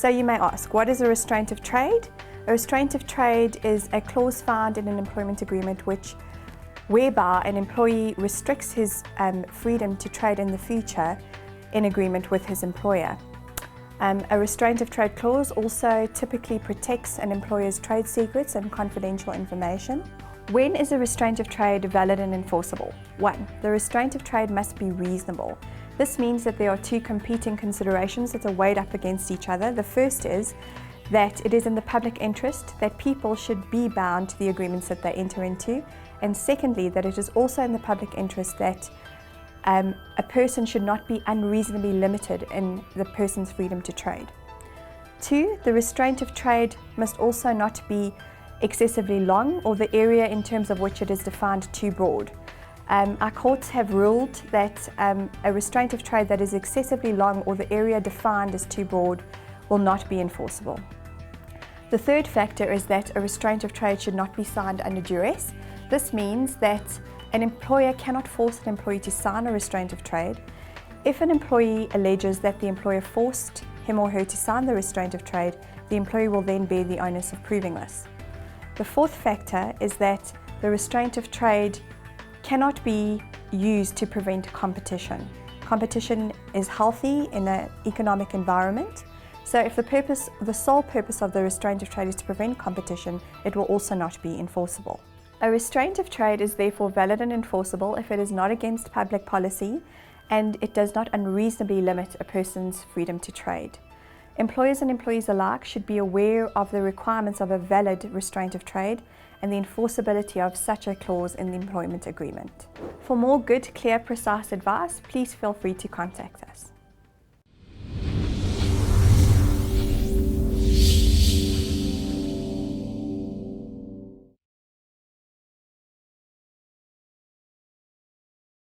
So you may ask, what is a restraint of trade? A restraint of trade is a clause found in an employment agreement whereby an employee restricts his freedom to trade in the future in agreement with his employer. A restraint of trade clause also typically protects an employer's trade secrets and confidential information. When is a restraint of trade valid and enforceable? 1. The restraint of trade must be reasonable. This means that there are two competing considerations that are weighed up against each other. The first is that it is in the public interest that people should be bound to the agreements that they enter into, and secondly, that it is also in the public interest that a person should not be unreasonably limited in the person's freedom to trade. 2. The restraint of trade must also not be excessively long or the area in terms of which it is defined too broad. Our courts have ruled that a restraint of trade that is excessively long or the area defined as too broad will not be enforceable. The third factor is that a restraint of trade should not be signed under duress. This means that an employer cannot force an employee to sign a restraint of trade. If an employee alleges that the employer forced him or her to sign the restraint of trade, the employee will then bear the onus of proving this. The fourth factor is that the restraint of trade cannot be used to prevent competition. Competition is healthy in an economic environment, so if the sole purpose of the restraint of trade is to prevent competition, it will also not be enforceable. A restraint of trade is therefore valid and enforceable if it is not against public policy and it does not unreasonably limit a person's freedom to trade. Employers and employees alike should be aware of the requirements of a valid restraint of trade and the enforceability of such a clause in the employment agreement. For more good, clear, precise advice, please feel free to contact us.